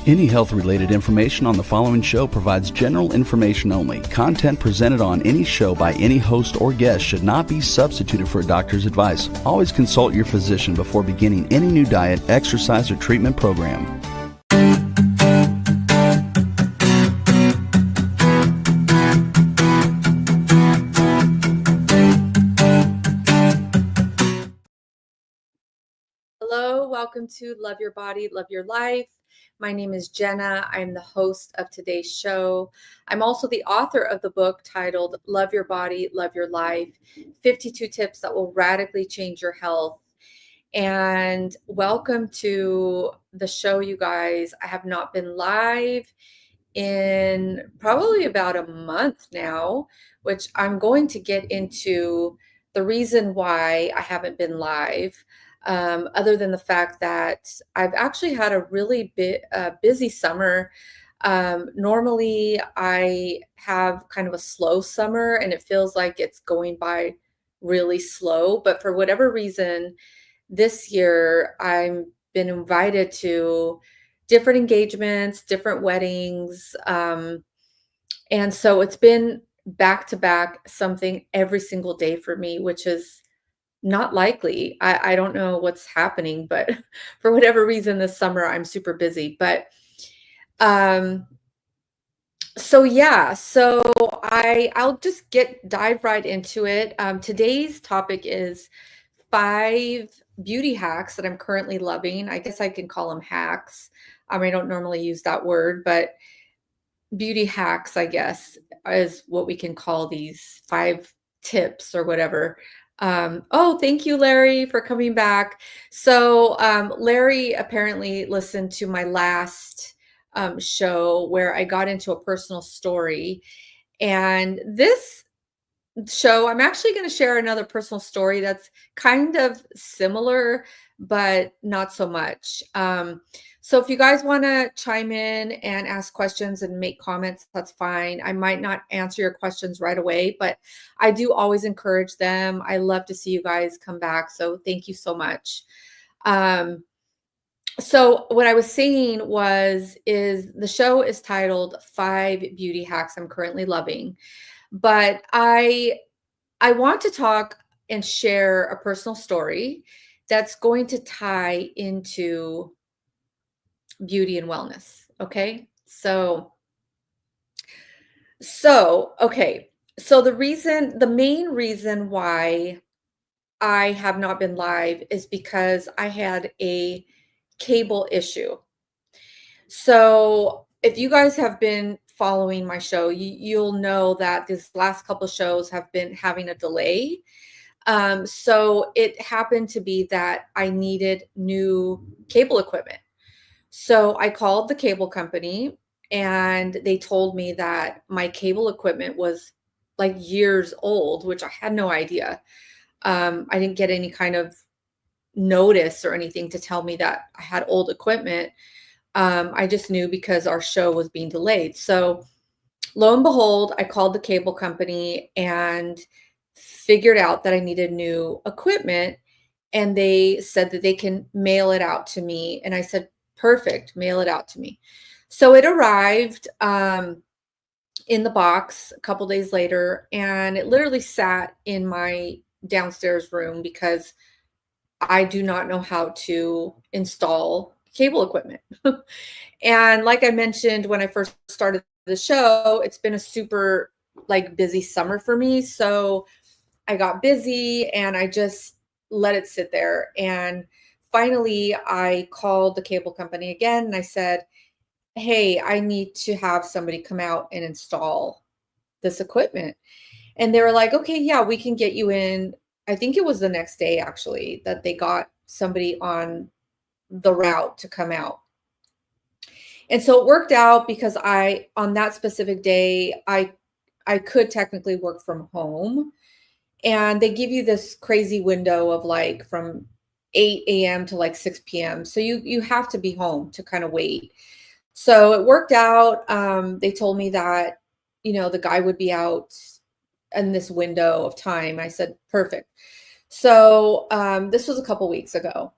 Any health-related information on the following show provides general information only. Content presented on any show by any host or guest should not be substituted for a doctor's advice. Always consult your physician before beginning any new diet, exercise, or treatment program. Hello, welcome to Love Your Body, Love Your Life. My name is Jenna. I'm the host of today's show. I'm also the author of the book titled Love Your Body, Love Your Life, 52 Tips That Will Radically Change Your Health. And welcome to the show, you guys. I have not been live in probably about a month now, which I'm going to get into the reason why I haven't been live. Other than the fact that I've actually had a really busy summer. Normally I have kind of a slow summer and it feels like it's going by really slow, but for whatever reason, this year I've been invited to different engagements, different weddings. And so it's been back to back something every single day for me, which is not likely. I don't know what's happening, but for whatever reason this summer I'm super busy. But so I'll just dive right into it. Today's topic is 5 beauty hacks that I'm currently loving. I guess I can call them hacks. I don't normally use that word, but beauty hacks, I guess, is what we can call these 5 tips or whatever. Oh, thank you, Larry, for coming back. So Larry apparently listened to my last show where I got into a personal story. And this show, I'm actually going to share another personal story that's kind of similar, but not so much. So if you guys want to chime in and ask questions and make comments, that's fine. I might not answer your questions right away, but I do always encourage them. I love to see you guys come back. So thank you so much. So what I was saying is the show is titled 5 Beauty Hacks I'm Currently Loving. But I want to talk and share a personal story that's going to tie into beauty and wellness. Okay. So the main reason why I have not been live is because I had a cable issue. So if you guys have been following my show, you'll know that this last couple of shows have been having a delay. So it happened to be that I needed new cable equipment. So I called the cable company and they told me that my cable equipment was like years old, which I had no idea. I didn't get any kind of notice or anything to tell me that I had old equipment. I just knew because our show was being delayed. So lo and behold, I called the cable company and figured out that I needed new equipment. And they said that they can mail it out to me. And I said, perfect, mail it out to me. So it arrived in the box a couple days later, and it literally sat in my downstairs room because I do not know how to install cable equipment. And like I mentioned, when I first started the show, it's been a super busy summer for me. So I got busy and I just let it sit there. And finally I called the cable company again and I said, hey, I need to have somebody come out and install this equipment. And they were like, okay, yeah, we can get you in. I think it was the next day actually that they got somebody on the route to come out. And so it worked out because on that specific day, I could technically work from home, and they give you this crazy window of from 8 a.m. to 6 p.m. So you have to be home to kind of wait. So it worked out. They told me that, the guy would be out in this window of time. I said, perfect. So this was a couple weeks ago.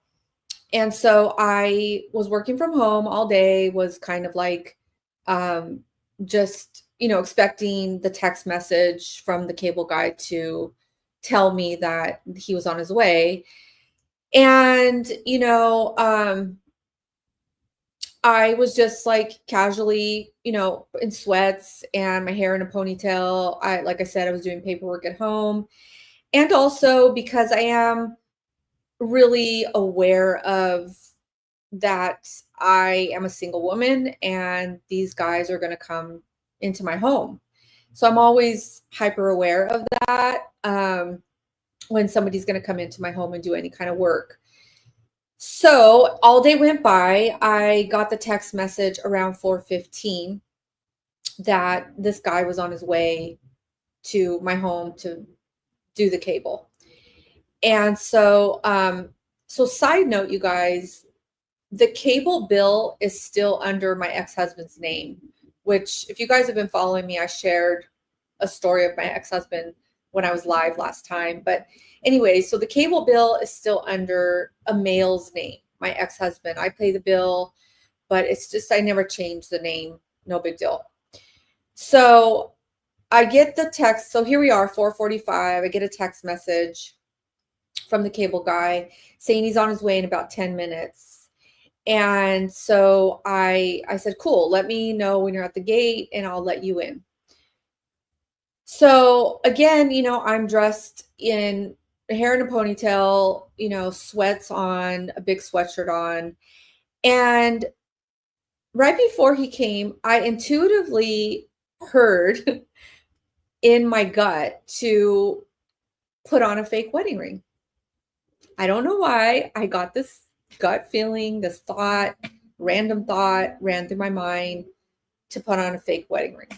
And so I was working from home all day, was kind of like um, just, expecting the text message from the cable guy to tell me that he was on his way. And, I was just like casually, in sweats and my hair in a ponytail. Like I said, I was doing paperwork at home. And also because I am really aware of that I am a single woman and these guys are going to come into my home. So I'm always hyper aware of that when somebody's going to come into my home and do any kind of work. So all day went by. I got the text message around 4:15 that this guy was on his way to my home to do the cable. And so side note, you guys, the cable bill is still under my ex-husband's name, which if you guys have been following me, I shared a story of my ex-husband when I was live last time. But anyway, so the cable bill is still under a male's name, my ex-husband. I pay the bill, but it's just I never changed the name. No big deal. So I get the text. So here we are, 4:45. I get a text message from the cable guy saying he's on his way in about 10 minutes. And so I said, cool, let me know when you're at the gate and I'll let you in. So again, I'm dressed in hair in a ponytail, sweats on, a big sweatshirt on. And right before he came, I intuitively heard in my gut to put on a fake wedding ring. I don't know why. I got this gut feeling, this thought, random thought ran through my mind to put on a fake wedding ring.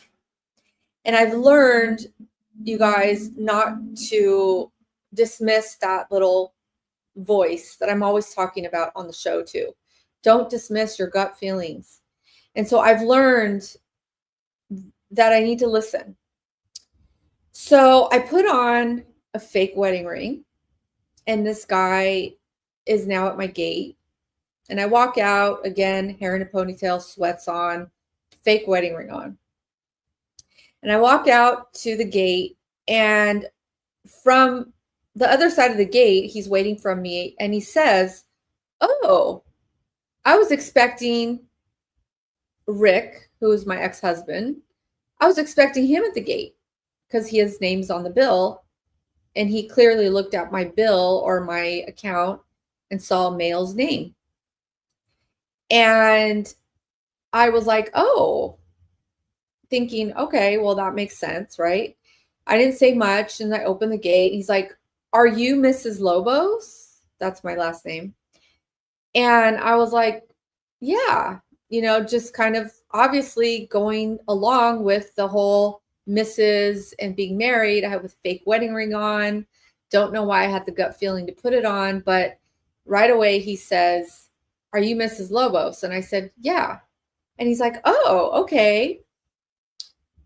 And I've learned, you guys, not to dismiss that little voice that I'm always talking about on the show too. Don't dismiss your gut feelings. And so I've learned that I need to listen. So I put on a fake wedding ring, and this guy is now at my gate. And I walk out, again, hair in a ponytail, sweats on, fake wedding ring on. And I walk out to the gate, and from the other side of the gate, he's waiting for me, and he says, "Oh, I was expecting Rick, who is my ex-husband. I was expecting him at the gate because his name's on the bill." And he clearly looked at my bill or my account and saw a male's name. And I was like, oh, thinking, okay, well, that makes sense, right? I didn't say much. And I opened the gate. He's like, "Are you Mrs. Lobos?" That's my last name. And I was like, yeah, just kind of obviously going along with the whole Mrs. and being married. I have a fake wedding ring on. Don't know why I had the gut feeling to put it on, but right away he says, "Are you Mrs. Lobos?" And I said, "Yeah." And he's like, "Oh, okay."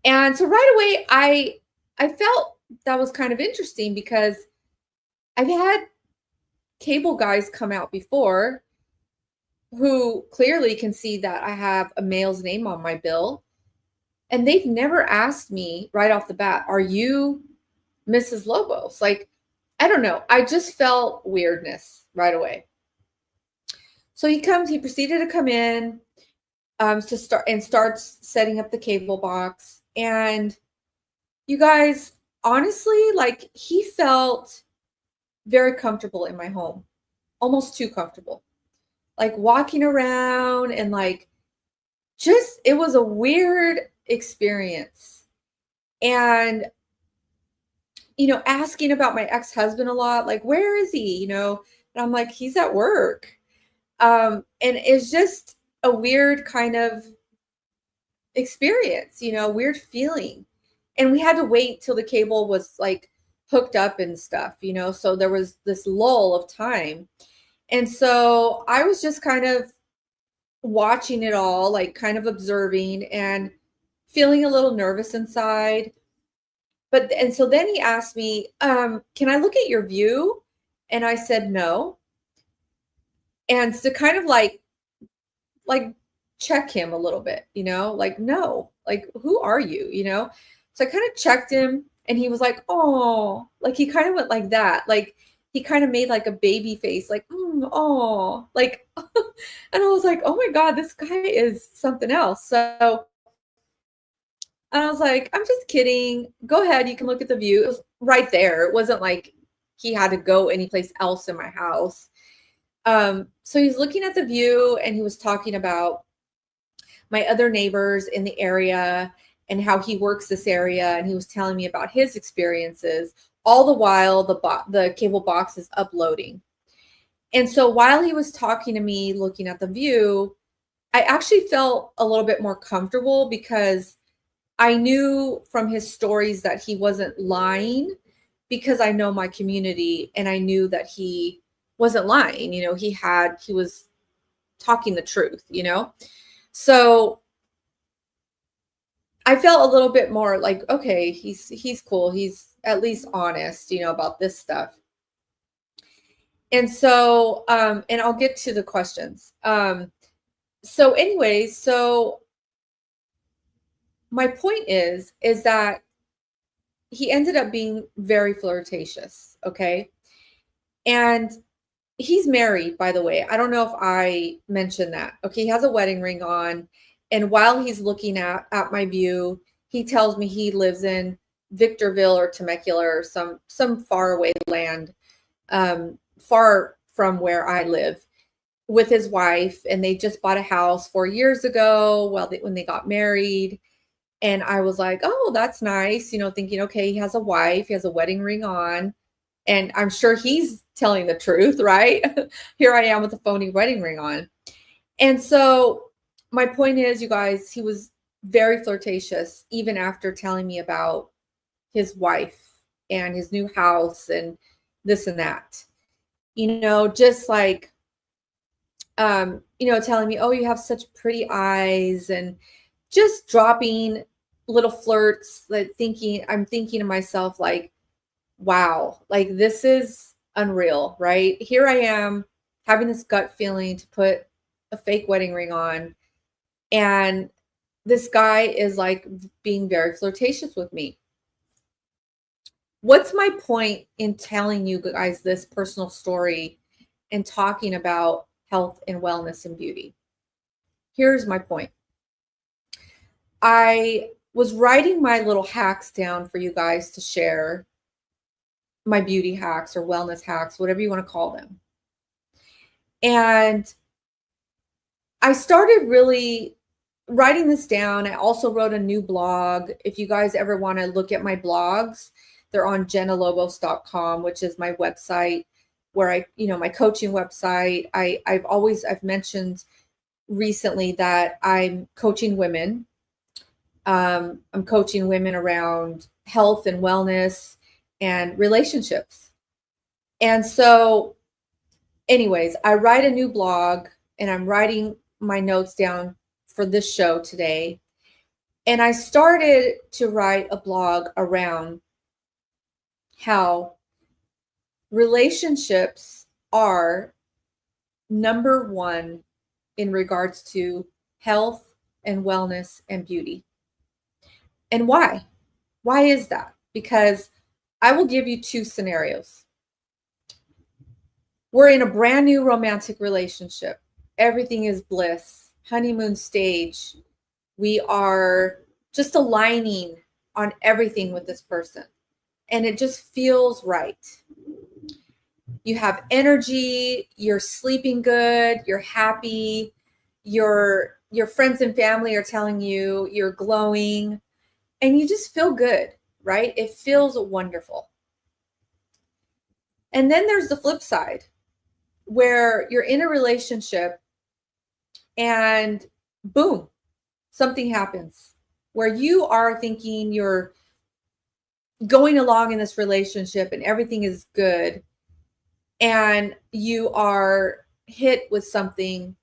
And so right away I felt that was kind of interesting because I've had cable guys come out before who clearly can see that I have a male's name on my bill. And they've never asked me right off the bat, "Are you Mrs. Lobos?" Like, I don't know. I just felt weirdness right away. So he proceeded to come in starts setting up the cable box. And you guys, honestly, like he felt very comfortable in my home, almost too comfortable. Like walking around and like just it was a weird experience. And asking about my ex-husband a lot, like, "Where is he?" And I'm like, "He's at work." And it's just a weird kind of experience, weird feeling. And we had to wait till the cable was like hooked up and stuff, so there was this lull of time. And so I was just kind of watching it all, like kind of observing and feeling a little nervous inside. And so then he asked me, "Can I look at your view?" And I said, "No." And to kind of like check him a little bit, like, no, like, who are you, So I kind of checked him and he was like, oh, like he kind of went like that. Like he kind of made like a baby face, like, oh, like, and I was like, oh my God, this guy is something else. So and I was like, I'm just kidding. Go ahead. You can look at the view. It was right there. It wasn't like he had to go anyplace else in my house. So he's looking at the view and he was talking about my other neighbors in the area and how he works this area. And he was telling me about his experiences, all the while the cable box is uploading. And so while he was talking to me, looking at the view, I actually felt a little bit more comfortable because I knew from his stories that he wasn't lying, because I know my community and I knew that he wasn't lying. He was talking the truth, So I felt a little bit more like, okay, he's cool. He's at least honest, about this stuff. And so, and I'll get to the questions. So anyway, so my point is that he ended up being very flirtatious. Okay. And he's married, by the way. I don't know if I mentioned that. Okay. He has a wedding ring on. And while he's looking at my view, he tells me he lives in Victorville or Temecula or some faraway land, far from where I live, with his wife. And they just bought a house 4 years ago when they got married. And I was like, oh, that's nice, thinking, okay, he has a wife, he has a wedding ring on, and I'm sure he's telling the truth, right? Here I am with a phony wedding ring on. And so my point is, you guys, he was very flirtatious, even after telling me about his wife and his new house and this and that. Just like, telling me, oh, you have such pretty eyes, and just dropping little flirts, like I'm thinking to myself, like, wow, like this is unreal, right? Here I am having this gut feeling to put a fake wedding ring on. And this guy is like being very flirtatious with me. What's my point in telling you guys this personal story and talking about health and wellness and beauty? Here's my point. I was writing my little hacks down for you guys to share, my beauty hacks or wellness hacks, whatever you want to call them. And I started really writing this down. I also wrote a new blog. If you guys ever want to look at my blogs, they're on jennalobos.com, which is my website where my coaching website. I've mentioned recently that I'm coaching women. I'm coaching women around health and wellness and relationships. And so anyways, I write a new blog and I'm writing my notes down for this show today. And I started to write a blog around how relationships are number one in regards to health and wellness and beauty. And why? Why is that? Because I will give you two scenarios. We're in a brand new romantic relationship. Everything is bliss, honeymoon stage. We are just aligning on everything with this person. And it just feels right. You have energy, you're sleeping good, you're happy, your friends and family are telling you you're glowing, and you just feel good, right? It feels wonderful. And then there's the flip side, where you're in a relationship and boom, something happens where you are thinking you're going along in this relationship and everything is good, and you are hit with something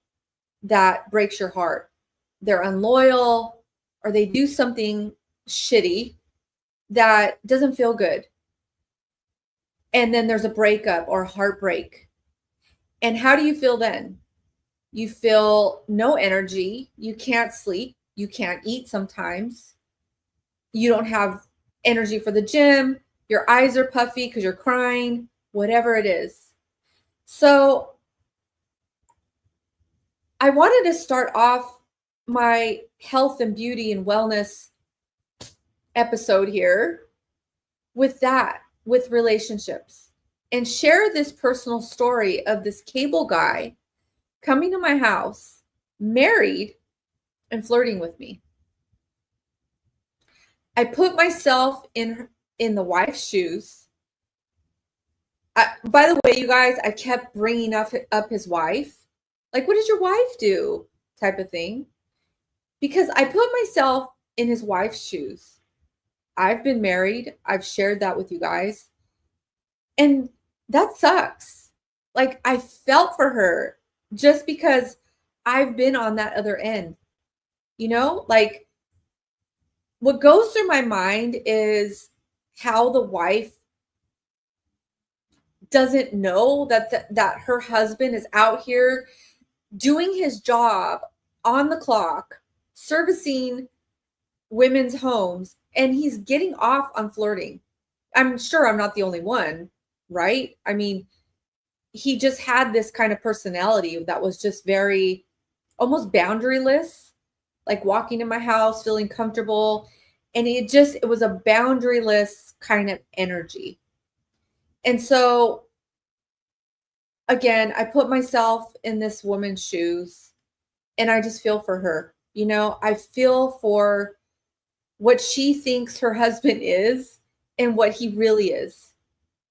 that breaks your heart. They're unloyal, or they do something shitty that doesn't feel good. And then there's a breakup or heartbreak. And how do you feel then? You feel no energy. You can't sleep. You can't eat sometimes. You don't have energy for the gym. Your eyes are puffy because you're crying, whatever it is. So I wanted to start off my health and beauty and wellness episode here with that, with relationships, and share this personal story of this cable guy coming to my house, married, and flirting with me. I put myself in the wife's shoes. By the way, you guys, I kept bringing up his wife. Like, what does your wife do? Type of thing. Because I put myself in his wife's shoes. I've been married. I've shared that with you guys. And that sucks. Like, I felt for her just because I've been on that other end. You know, like, what goes through my mind is how the wife doesn't know that her husband is out here doing his job on the clock, servicing women's homes, and he's getting off on flirting. I'm sure I'm not the only one, right? I mean, he just had this kind of personality that was just very almost boundaryless, like walking in my house, feeling comfortable. And it was a boundaryless kind of energy. And so, again, I put myself in this woman's shoes and I just feel for her. You know, I feel for what she thinks her husband is and what he really is.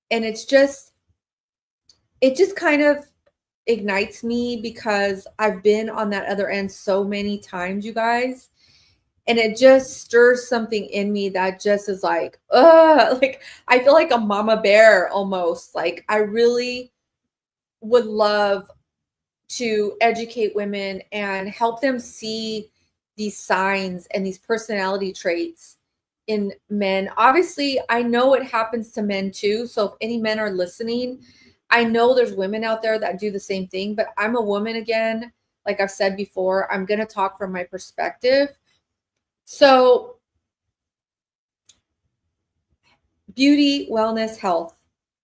And it just kind of ignites me because I've been on that other end so many times, you guys. And it just stirs something in me that just is like, like I feel like a mama bear almost. Like, I really would love to educate women and help them see these signs and these personality traits in men. Obviously, I know it happens to men too. So if any men are listening, I know there's women out there that do the same thing, but I'm a woman again. Like I've said before, I'm going to talk from my perspective. So beauty, wellness, health.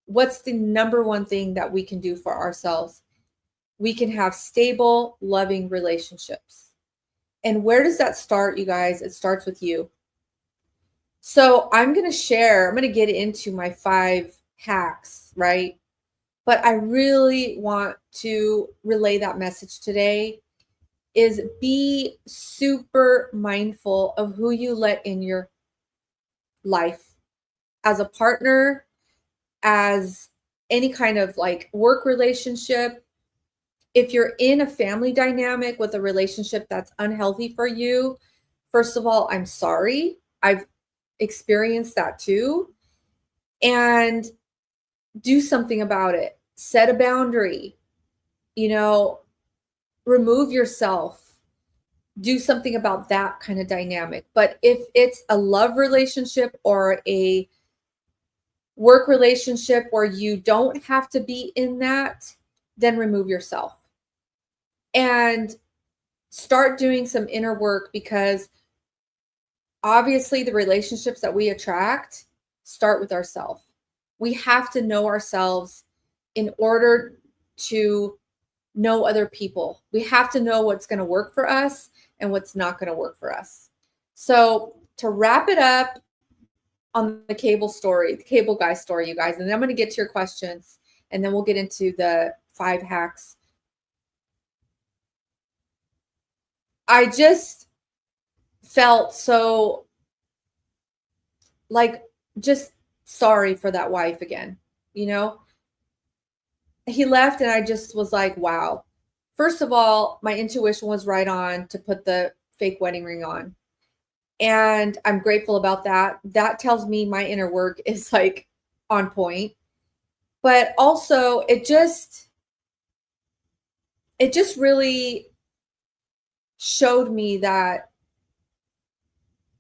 What's the number one thing that we can do for ourselves? We can have stable, loving relationships. And where does that start, you guys? It starts with you. So I'm going to get into my 5 hacks, right? But I really want to relay that message today is be super mindful of who you let in your life as a partner, as any kind of like work relationship. If you're in a family dynamic with a relationship that's unhealthy for you, first of all, I'm sorry. I've experienced that too. And do something about it. Set a boundary. You know, remove yourself. Do something about that kind of dynamic. But if it's a love relationship or a work relationship where you don't have to be in that, then remove yourself. And start doing some inner work, because obviously the relationships that we attract start with ourselves. We have to know ourselves in order to know other people. We have to know what's going to work for us and what's not going to work for us. So to wrap it up on the cable guy story, you guys, and then I'm going to get to your questions and then we'll get into the 5 hacks. I just felt so like just sorry for that wife again. You know, he left and I just was like, wow. First of all, my intuition was right on to put the fake wedding ring on. And I'm grateful about that. That tells me my inner work is like on point. But also it just really showed me that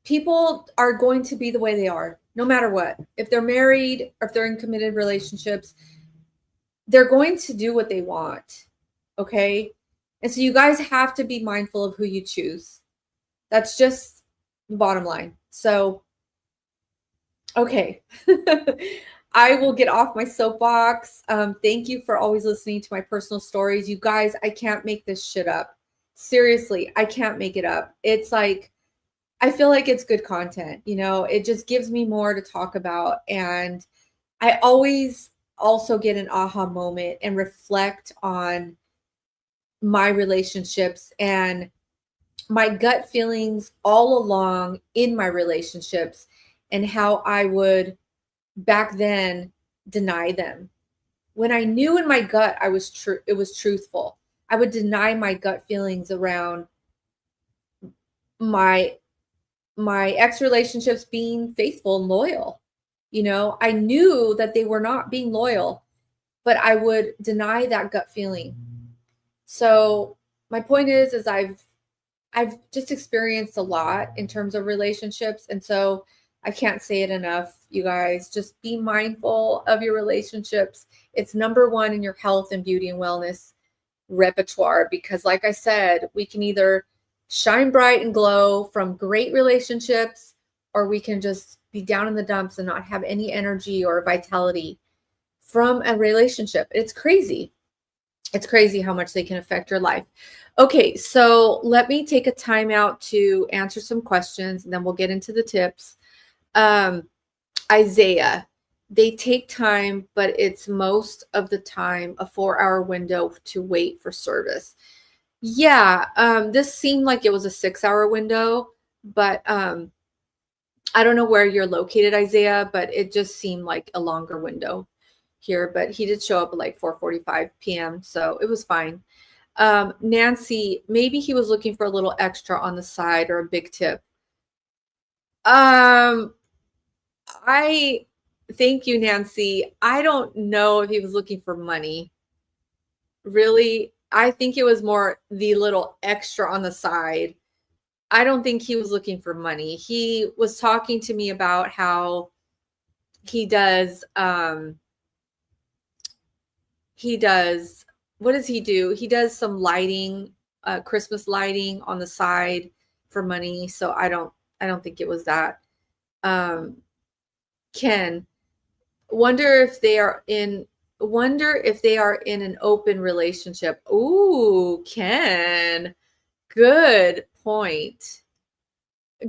people are going to be the way they are, no matter what. If they're married or if they're in committed relationships, they're going to do what they want. Okay. And so you guys have to be mindful of who you choose. That's just the bottom line. So, okay. I will get off my soapbox. Thank you for always listening to my personal stories. You guys, I can't make this shit up. Seriously, I can't make it up. It's like, I feel like it's good content. It just gives me more to talk about. And I always also get an aha moment and reflect on my relationships and my gut feelings all along in my relationships, and how I would back then deny them. When I knew in my gut it was truthful, I would deny my gut feelings around my ex relationships being faithful and loyal. I knew that they were not being loyal, but I would deny that gut feeling. So my point is I've just experienced a lot in terms of relationships. And so I can't say it enough, you guys. Just be mindful of your relationships. It's number one in your health and beauty and wellness repertoire, because like I said, we can either shine bright and glow from great relationships, or we can just be down in the dumps and not have any energy or vitality from a relationship. It's crazy. It's crazy how much they can affect your life. Okay, so let me take a time out to answer some questions, and then we'll get into the tips. Isaiah, they take time, but it's most of the time a 4-hour window to wait for service. Yeah, this seemed like it was a 6-hour window, but I don't know where you're located, Isaiah, but it just seemed like a longer window here. But he did show up at like 4:45 p.m., so it was fine. Nancy, maybe he was looking for a little extra on the side or a big tip. I thank you, Nancy. I don't know if he was looking for money. Really, I think it was more the little extra on the side. I don't think he was looking for money. He was talking to me about how he does what does he do? He does some lighting, Christmas lighting on the side for money. So I don't think it was that. Ken, wonder if they are in an open relationship. Ooh, Ken. Good point.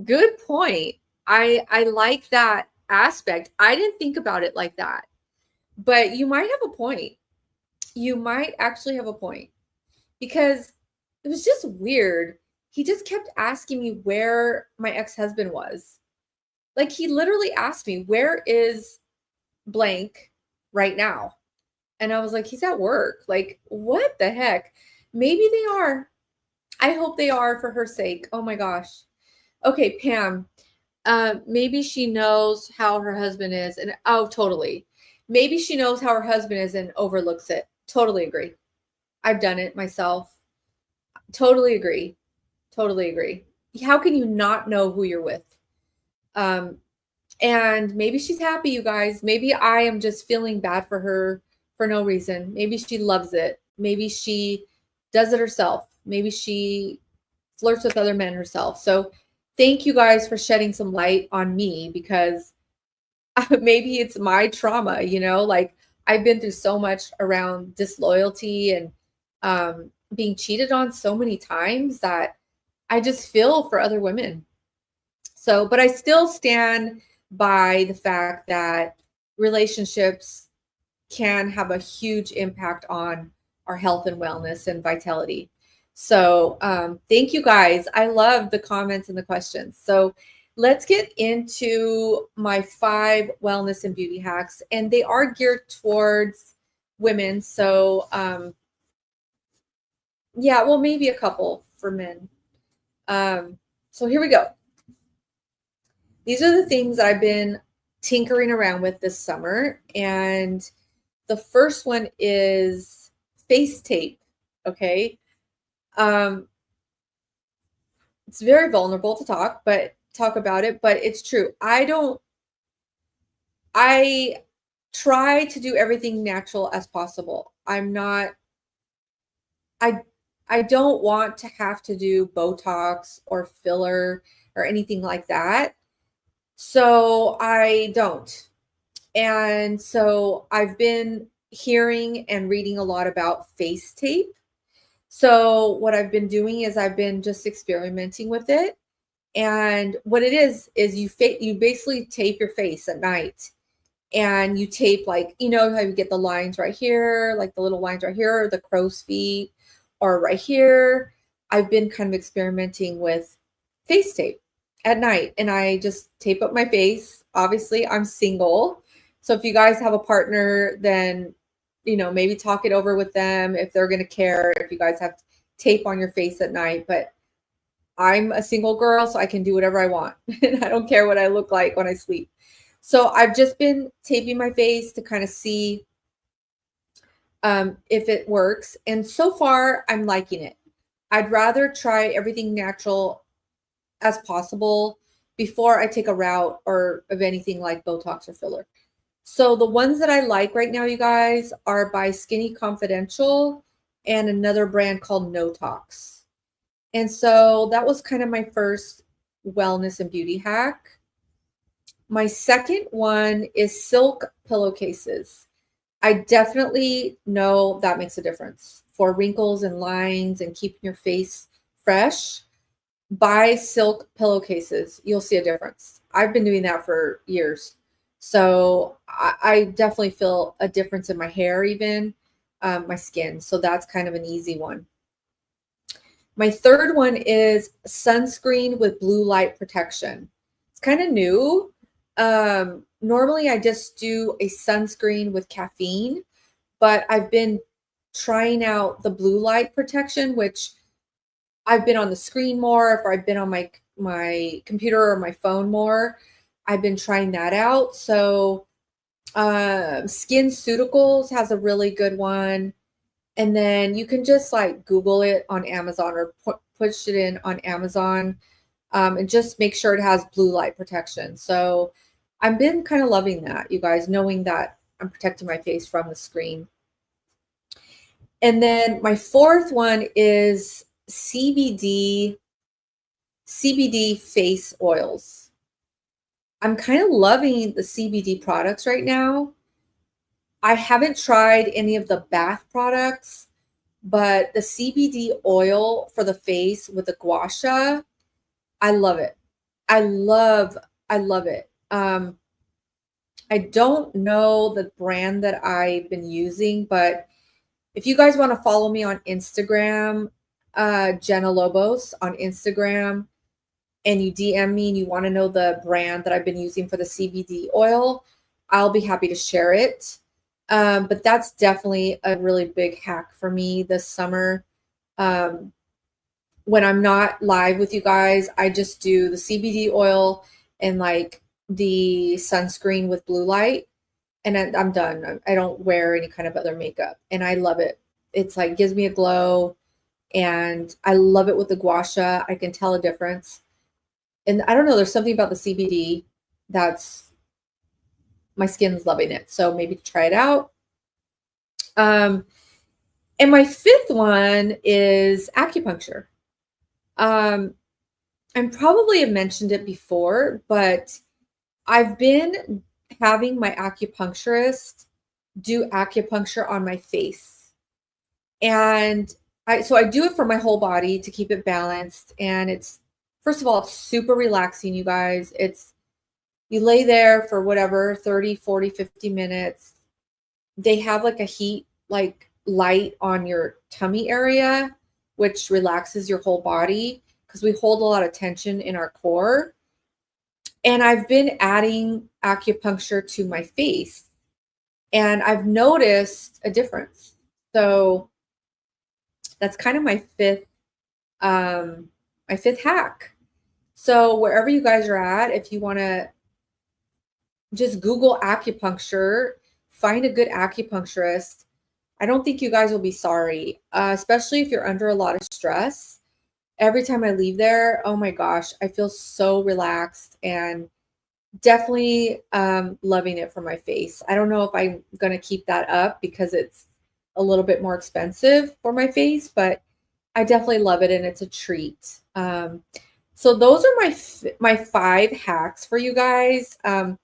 Good point. I like that aspect. I didn't think about it like that. But you might have a point. You might actually have a point, because it was just weird. He just kept asking me where my ex-husband was. Like, he literally asked me, "Where is blank right now?" And I was like, "He's at work." Like, what the heck? Maybe they are. I hope they are, for her sake. Oh my gosh. Okay, Pam. Maybe she knows how her husband is, and totally. Maybe she knows how her husband is and overlooks it. Totally agree. I've done it myself. Totally agree. Totally agree. How can you not know who you're with? And maybe she's happy, you guys. Maybe I am just feeling bad for her for no reason. Maybe she loves it. Maybe she does it herself. Maybe she flirts with other men herself. So thank you guys for shedding some light on me, because maybe it's my trauma, like I've been through so much around disloyalty and being cheated on so many times that I just feel for other women. So, but I still stand by the fact that relationships can have a huge impact on our health and wellness and vitality. So thank you guys. I love the comments and the questions. So let's get into my 5 wellness and beauty hacks, and they are geared towards women. So yeah, well, maybe a couple for men. So here we go. These are the things I've been tinkering around with this summer. And the first one is face tape. Okay. It's very vulnerable to talk about it, but it's true. I try to do everything natural as possible. I I don't want to have to do Botox or filler or anything like that. So I don't. And so I've been hearing and reading a lot about face tape. So what I've been doing is I've been just experimenting with it. And what it is you basically tape your face at night, and you tape, like, you know how you get the lines right here, like the little lines right here, or the crow's feet, or right here. I've been kind of experimenting with face tape at night, and I just tape up my face. Obviously, I'm single. So if you guys have a partner, then, maybe talk it over with them if they're going to care if you guys have tape on your face at night. But I'm a single girl, so I can do whatever I want. And I don't care what I look like when I sleep. So I've just been taping my face to kind of see if it works. And so far, I'm liking it. I'd rather try everything natural as possible before I take a route or of anything like Botox or filler. So the ones that I like right now, you guys, are by Skinny Confidential and another brand called No Tox. And so that was kind of my first wellness and beauty hack. My second one is silk pillowcases. I definitely know that makes a difference for wrinkles and lines and keeping your face fresh. Buy silk pillowcases. You'll see a difference. I've been doing that for years. So I definitely feel a difference in my hair, even my skin. So that's kind of an easy one. My third one is sunscreen with blue light protection. It's kind of new. Normally I just do a sunscreen with caffeine, but I've been trying out the blue light protection, which I've been on the screen more. If I've been on my computer or my phone more, I've been trying that out. So Skin Suticals has a really good one. And then you can just like Google it on Amazon or push it in on Amazon, and just make sure it has blue light protection. So I've been kind of loving that, you guys, knowing that I'm protecting my face from the screen. And then my fourth one is CBD face oils. I'm kind of loving the CBD products right now. I haven't tried any of the bath products, but the CBD oil for the face with the gua sha, I love it. I love it. I don't know the brand that I've been using, but if you guys want to follow me on Instagram, Jenna Lobos on Instagram, and you DM me and you want to know the brand that I've been using for the CBD oil, I'll be happy to share it. But that's definitely a really big hack for me this summer. When I'm not live with you guys, I just do the CBD oil and like the sunscreen with blue light, and I'm done. I don't wear any kind of other makeup, and I love it. It's like gives me a glow, and I love it with the gua sha. I can tell a difference. And I don't know, there's something about the CBD that's my skin's loving it. So maybe try it out. And my fifth one is acupuncture. I probably have mentioned it before, but I've been having my acupuncturist do acupuncture on my face. And I do it for my whole body to keep it balanced. And it's, first of all, it's super relaxing, you guys. You lay there for whatever, 30, 40, 50 minutes. They have like a heat, like light on your tummy area, which relaxes your whole body because we hold a lot of tension in our core. And I've been adding acupuncture to my face, and I've noticed a difference. So that's kind of my fifth hack. So wherever you guys are at, if you want to just Google acupuncture, find a good acupuncturist. I don't think you guys will be sorry, especially if you're under a lot of stress. Every time I leave there, oh my gosh, I feel so relaxed, and definitely loving it for my face. I don't know if I'm going to keep that up because it's a little bit more expensive for my face, but I definitely love it and it's a treat. So those are my 5 hacks for you guys. The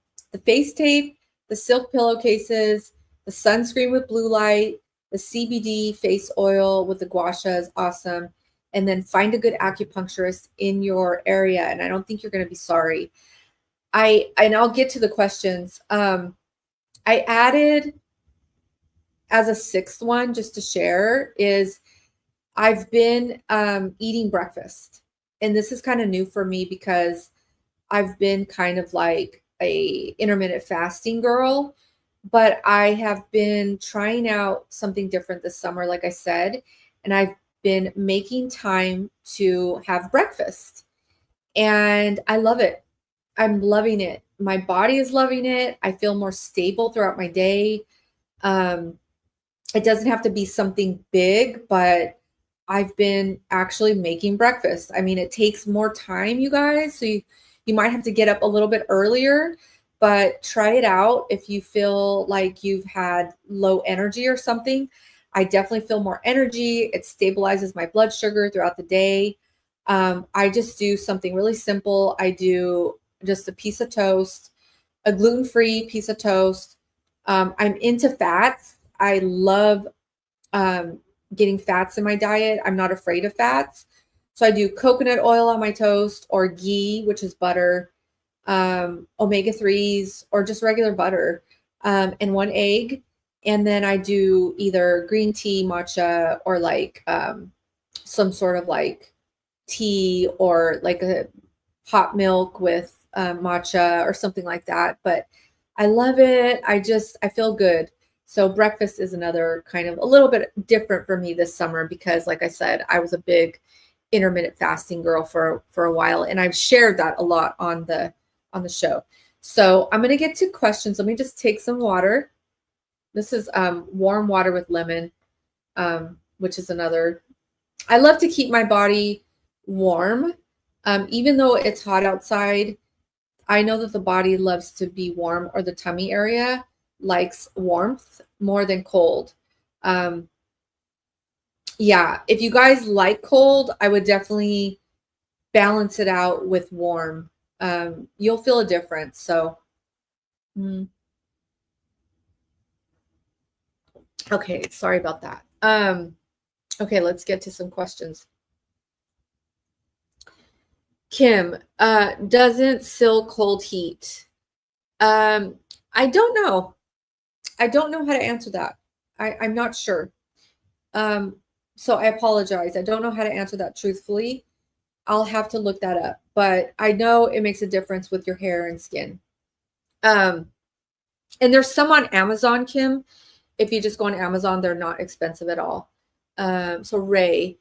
face tape, the silk pillowcases, the sunscreen with blue light, the CBD face oil with the gua sha is awesome. And then find a good acupuncturist in your area. And I don't think you're going to be sorry. And I'll get to the questions. I added as a 6th one, just to share, is I've been eating breakfast. And this is kind of new for me because I've been kind of like a intermittent fasting girl, but I have been trying out something different this summer, like I said, and I've been making time to have breakfast. And I love it. I'm loving it. My body is loving it. I feel more stable throughout my day. It doesn't have to be something big, but I've been actually making breakfast. I mean, it takes more time, you guys. So you might have to get up a little bit earlier, but try it out if you feel like you've had low energy or something. I definitely feel more energy. It stabilizes my blood sugar throughout the day. I just do something really simple. I do just a piece of toast, a gluten-free piece of toast. I'm into fats. I love getting fats in my diet. I'm not afraid of fats. So I do coconut oil on my toast or ghee, which is butter, omega-3s or just regular butter, and 1 egg. And then I do either green tea, matcha, or like some sort of like tea or like a hot milk with matcha or something like that. But I love it. I feel good. So breakfast is another kind of a little bit different for me this summer because, like I said, I was a big intermittent fasting girl for a while, and I've shared that a lot on the show. So I'm gonna get to questions. Let me just take some water. This is warm water with lemon, which is another. I love to keep my body warm, even though it's hot outside. I know that the body loves to be warm, or the tummy area likes warmth more than cold. Yeah, if you guys like cold, I would definitely balance it out with warm. You'll feel a difference. So, okay, sorry about that. Okay, let's get to some questions. Kim, doesn't silk hold heat? I don't know. I don't know how to answer that. I'm not sure. So I apologize. I don't know how to answer that truthfully. I'll have to look that up, but I know it makes a difference with your hair and skin. And there's some on Amazon, Kim. If you just go on Amazon, they're not expensive at all. So Ray,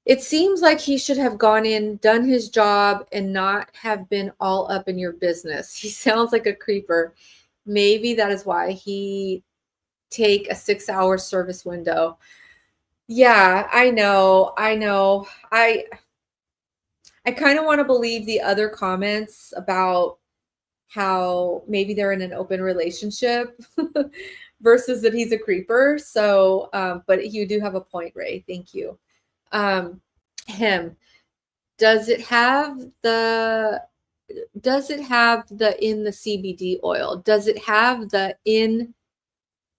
it seems like he should have gone in, done his job, and not have been all up in your business. He sounds like a creeper. Maybe that is why he take a 6-hour service window. Yeah, I know. I kind of want to believe the other comments about how maybe they're in an open relationship versus that he's a creeper. So, but you do have a point, Ray. Thank you. Him. Does it have the in the CBD oil? Does it have the in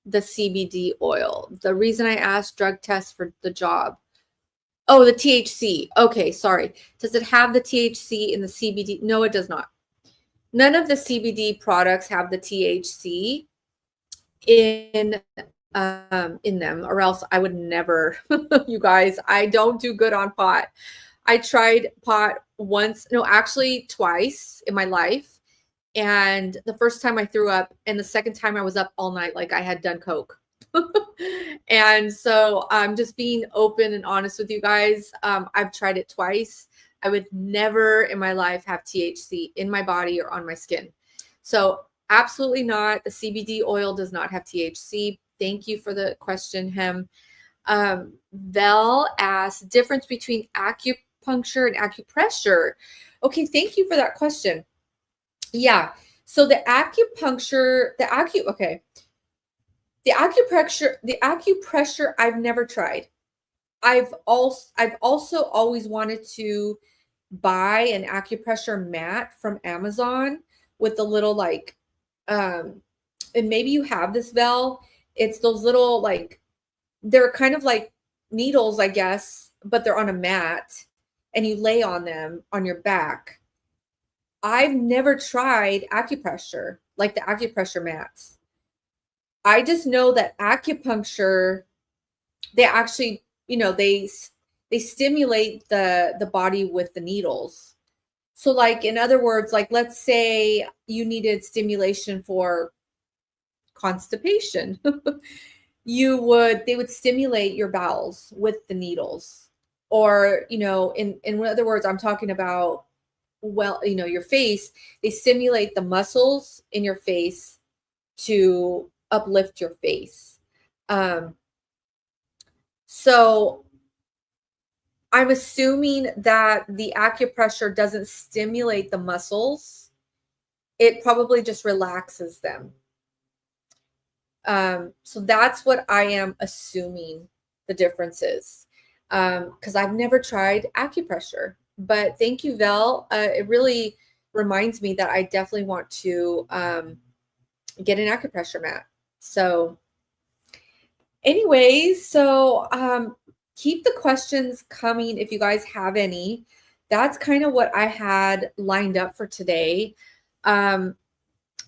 the CBD oil? The reason I asked drug test for the job. Oh, the THC. Okay, sorry. Does it have the THC in the CBD? No, it does not. None of the CBD products have the THC in them, or else I would never. You guys, I don't do good on pot. I tried pot once, no, actually twice in my life. And the first time I threw up, and the second time I was up all night like I had done coke. And so I'm just being open and honest with you guys. I've tried it twice. I would never in my life have THC in my body or on my skin. So absolutely not. The CBD oil does not have THC. Thank you for the question, Hem. Vel asks, difference between acupuncture and acupressure. Okay, thank you for that question. Yeah. So okay. The acupressure I've never tried. I've also always wanted to buy an acupressure mat from Amazon with the little like and maybe you have this, Vel. It's those little like they're kind of like needles, I guess, but they're on a mat and you lay on them on your back. I've never tried acupressure, like the acupressure mats. I just know that acupuncture, they actually, they stimulate the body with the needles. So like in other words, like let's say you needed stimulation for constipation. They would stimulate your bowels with the needles. Or, in other words, I'm talking about, well, your face, they stimulate the muscles in your face to uplift your face. Um, so I'm assuming that the acupressure doesn't stimulate the muscles. It probably just relaxes them. So that's what I am assuming the difference is. Because I've never tried acupressure. But thank you, Vel. It really reminds me that I definitely want to get an acupressure mat. So, anyways, keep the questions coming if you guys have any. That's kind of what I had lined up for today.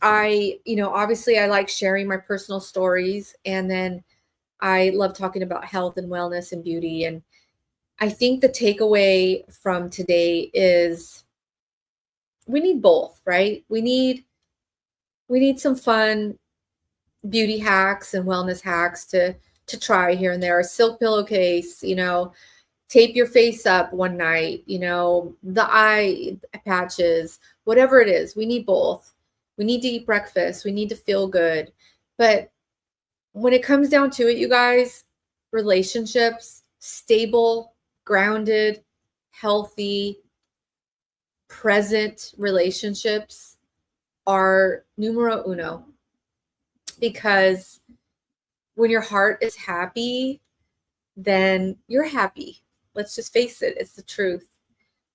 Obviously I like sharing my personal stories, and then I love talking about health and wellness and beauty. And I think the takeaway from today is we need both, right? We need some fun beauty hacks and wellness hacks to try here and there. A silk pillowcase, tape your face up one night, the eye patches, whatever it is. We need both. We need to eat breakfast. We need to feel good. But when it comes down to it, you guys, relationships, stable, grounded, healthy, present relationships are numero uno. Because when your heart is happy, then you're happy. Let's just face it. It's the truth.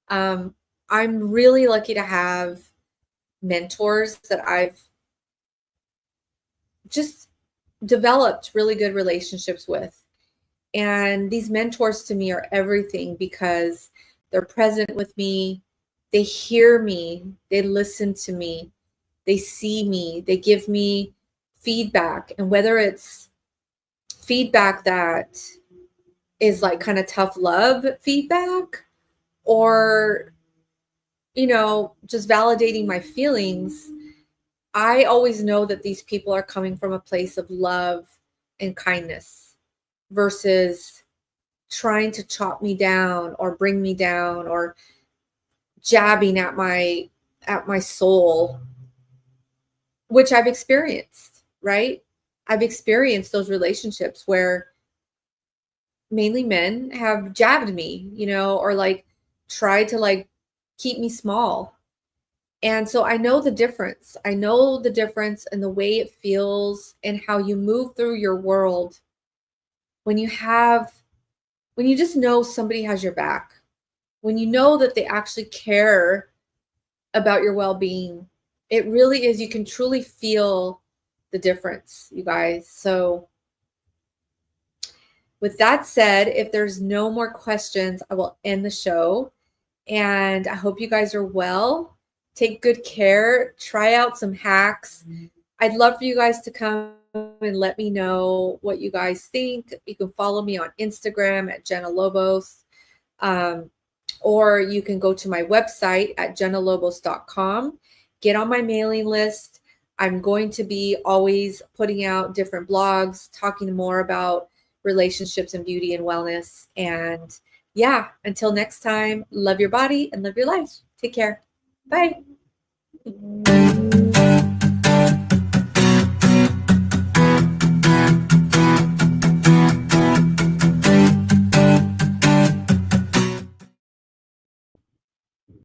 I'm really lucky to have mentors that I've just developed really good relationships with. And these mentors to me are everything because they're present with me. They hear me. They listen to me. They see me. They give me feedback. And whether it's feedback that is like kind of tough love feedback, or, just validating my feelings, I always know that these people are coming from a place of love and kindness versus trying to chop me down or bring me down or jabbing at my soul, which I've experienced, right? I've experienced those relationships where mainly men have jabbed me, or like tried to like keep me small. And so I know the difference. I know the difference in the way it feels and how you move through your world when you just know somebody has your back, when you know that they actually care about your well-being. It really is, you can truly feel the difference, you guys. So with that said, if there's no more questions, I will end the show. And I hope you guys are well. Take good care. Try out some hacks. I'd love for you guys to come and let me know what you guys think. You can follow me on Instagram at Jenna Lobos. Or you can go to my website at jennalobos.com. Get on my mailing list. I'm going to be always putting out different blogs, talking more about relationships and beauty and wellness. And yeah, until next time, love your body and live your life. Take care. Bye.